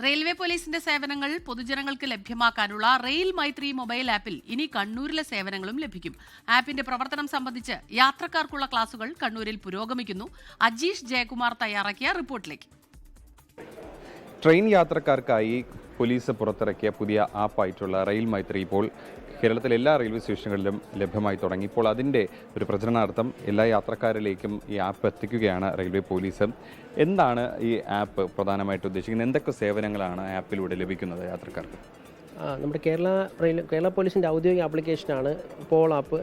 Railway പോലീസിന്റെ സേവനങ്ങൾ പൊതുജനങ്ങൾക്ക് ലഭ്യമാക്കാനുള്ള റെയിൽ മൈത്രി മൊബൈൽ ആപ്പിൽ ഇനി കണ്ണൂരിലെ സേവനങ്ങളും ലഭിക്കും. ആപ്പിന്റെ പ്രവർത്തനം സംബന്ധിച്ച് യാത്രക്കാർക്കുള്ള ക്ലാസുകൾ കണ്ണൂരിൽ പുരോഗമിക്കുന്നു. അജീഷ് ജയകുമാർ തയ്യാറാക്കിയ റിപ്പോർട്ടിലേക്ക്. ട്രെയിൻ യാത്രക്കാർക്കായി പോലീസ് പുറത്തിറക്കിയ പുതിയ ആപ്പായിട്ടുള്ള റെയിൽ മൈത്രി ഇപ്പോൾ കേരളത്തിലെ എല്ലാ റെയിൽവേ സ്റ്റേഷനുകളിലും ലഭ്യമായി തുടങ്ങി. ഇപ്പോൾ അതിൻ്റെ ഒരു പ്രചരണാർത്ഥം എല്ലാ യാത്രക്കാരിലേക്കും ഈ ആപ്പ് എത്തിക്കുകയാണ് റെയിൽവേ പോലീസ്. എന്താണ് ഈ ആപ്പ് പ്രധാനമായിട്ട് ഉദ്ദേശിക്കുന്നത്? എന്തൊക്കെ സേവനങ്ങളാണ് ആപ്പിലൂടെ ലഭിക്കുന്നത് യാത്രക്കാർക്ക്? നമ്മുടെ കേരള പോലീസിൻ്റെ ഔദ്യോഗിക ആപ്ലിക്കേഷനാണ് പോൾ ആപ്പ്.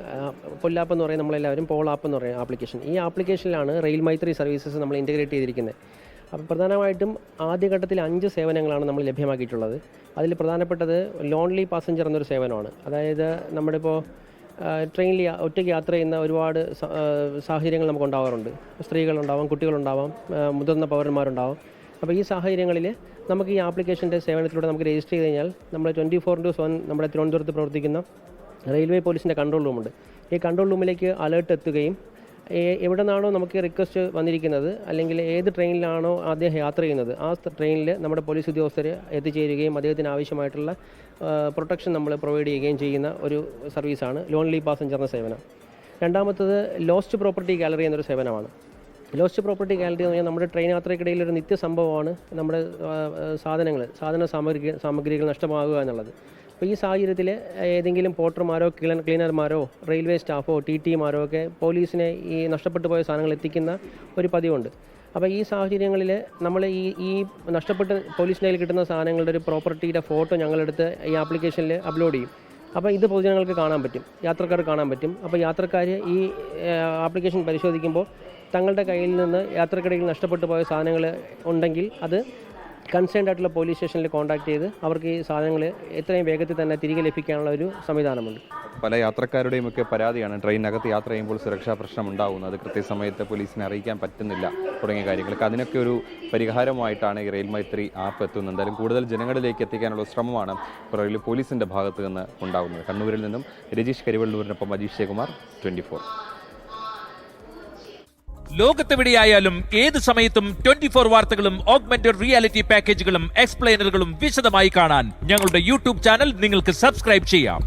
പൊല്ലാപ്പ് എന്ന് പറയുന്നത് നമ്മളെല്ലാവരും പോൾ ആപ്പ് എന്ന് പറയുന്ന ആപ്ലിക്കേഷൻ. ഈ ആപ്ലിക്കേഷനിലാണ് റെയിൽ മൈത്രി സർവീസസ് നമ്മൾ ഇൻറ്റഗ്രേറ്റ് ചെയ്തിരിക്കുന്നത്. അപ്പോൾ പ്രധാനമായിട്ടും ആദ്യഘട്ടത്തിൽ 5 സേവനങ്ങളാണ് നമ്മൾ ലഭ്യമാക്കിയിട്ടുള്ളത്. അതിൽ പ്രധാനപ്പെട്ടത് ലോൺലി പാസഞ്ചർ എന്നൊരു സേവനമാണ്. അതായത് നമ്മളിപ്പോൾ ട്രെയിനിൽ ഒറ്റയ്ക്ക് യാത്ര ചെയ്യുന്ന ഒരുപാട് സാഹചര്യങ്ങൾ നമുക്ക് ഉണ്ടാവാറുണ്ട്. സ്ത്രീകളുണ്ടാവാം, കുട്ടികളുണ്ടാവാം, മുതിർന്ന പൗരന്മാരുണ്ടാവാം. അപ്പോൾ ഈ സാഹചര്യങ്ങളിൽ നമുക്ക് ഈ ആപ്ലിക്കേഷൻ്റെ സേവനത്തിലൂടെ നമുക്ക് രജിസ്റ്റർ ചെയ്ത് കഴിഞ്ഞാൽ നമ്മൾ 24/7 നമ്മുടെ തിരുവനന്തപുരത്ത് പ്രവർത്തിക്കുന്ന റെയിൽവേ പോലീസിൻ്റെ കൺട്രോൾ റൂമുണ്ട്. ഈ കൺട്രോൾ റൂമിലേക്ക് അലേർട്ട് എത്തുകയും എവിടെ നിന്നാണോ നമുക്ക് റിക്വസ്റ്റ് വന്നിരിക്കുന്നത്, അല്ലെങ്കിൽ ഏത് ട്രെയിനിലാണോ അദ്ദേഹം യാത്ര ചെയ്യുന്നത്, ആ ട്രെയിനിൽ നമ്മുടെ പോലീസ് ഉദ്യോഗസ്ഥർ എത്തിച്ചേരുകയും അദ്ദേഹത്തിന് ആവശ്യമായിട്ടുള്ള പ്രൊട്ടക്ഷൻ നമ്മൾ പ്രൊവൈഡ് ചെയ്യുകയും ചെയ്യുന്ന ഒരു സർവീസാണ് ലോൺലി പാസഞ്ചർ എന്ന സേവനം. രണ്ടാമത്തത് ലോസ്റ്റ് പ്രോപ്പർട്ടി ഗാലറി എന്നൊരു സേവനമാണ്. ലോസ്റ്റ് പ്രോപ്പർട്ടി ഗാലറി എന്ന് പറഞ്ഞാൽ നമ്മുടെ ട്രെയിൻ യാത്രയ്ക്കിടയിൽ ഒരു നിത്യസംഭവമാണ് നമ്മുടെ സാമഗ്രികൾ നഷ്ടമാകുക എന്നുള്ളത്. അപ്പോൾ ഈ സാഹചര്യത്തിൽ ഏതെങ്കിലും പോർട്ടർമാരോ ക്ലീനർമാരോ റെയിൽവേ സ്റ്റാഫോ ടിമാരോ ഒക്കെ പോലീസിനെ ഈ നഷ്ടപ്പെട്ടു പോയ സാധനങ്ങൾ എത്തിക്കുന്ന ഒരു പതിവുണ്ട്. അപ്പോൾ ഈ സാഹചര്യങ്ങളിൽ നമ്മൾ ഈ നഷ്ടപ്പെട്ട് പോലീസിൻ്റെ കയ്യിൽ കിട്ടുന്ന സാധനങ്ങളുടെ ഒരു പ്രോപ്പർട്ടിയുടെ ഫോട്ടോ ഞങ്ങളെടുത്ത് ഈ ആപ്ലിക്കേഷനിൽ അപ്ലോഡ് ചെയ്യും. അപ്പോൾ ഇത് പൊതുജനങ്ങൾക്ക് കാണാൻ പറ്റും, യാത്രക്കാർക്ക് കാണാൻ പറ്റും. അപ്പോൾ യാത്രക്കാർ ഈ ആപ്ലിക്കേഷൻ പരിശോധിക്കുമ്പോൾ തങ്ങളുടെ കയ്യിൽ നിന്ന് യാത്രക്കിടയിൽ നഷ്ടപ്പെട്ടു പോയ സാധനങ്ങൾ ഉണ്ടെങ്കിൽ അത് കൺസേൺഡ് ആയിട്ടുള്ള പോലീസ് സ്റ്റേഷനിൽ കോൺടാക്ട് ചെയ്ത് അവർക്ക് ഈ സാധനങ്ങൾ എത്രയും വേഗത്തിൽ തന്നെ തിരികെ ലഭിക്കാനുള്ള ഒരു സംവിധാനമുണ്ട്. പല യാത്രക്കാരുടെയും ഒക്കെ പരാതിയാണ് ട്രെയിനകത്ത് യാത്ര ചെയ്യുമ്പോൾ സുരക്ഷാ പ്രശ്നം ഉണ്ടാകുന്നത്, അത് കൃത്യസമയത്ത് പോലീസിനെ അറിയിക്കാൻ പറ്റുന്നില്ല തുടങ്ങിയ കാര്യങ്ങൾക്ക്. അതിനൊക്കെ ഒരു പരിഹാരമായിട്ടാണ് ഈ റെയിൽ മൈത്രി ആപ്പ് എത്തുന്നത്. എന്തായാലും കൂടുതൽ ജനങ്ങളിലേക്ക് എത്തിക്കാനുള്ള ശ്രമമാണ് റെയിൽവേ പോലീസിൻ്റെ ഭാഗത്ത് നിന്ന് ഉണ്ടാകുന്നത്. കണ്ണൂരിൽ നിന്നും രജീഷ് കരിവള്ളൂരിനൊപ്പം അജീഷ് ജയകുമാർ, 24. ലോകത്തെവിടെയായാലും ഏത് സമയത്തും 24 വാർത്തകളും ഓഗ്മെന്റഡ് റിയാലിറ്റി പാക്കേജുകളും എക്സ്പ്ലെയിനറുകളും വിശദമായി കാണാൻ ഞങ്ങളുടെ യൂട്യൂബ് ചാനൽ നിങ്ങൾക്ക് സബ്സ്ക്രൈബ് ചെയ്യാം.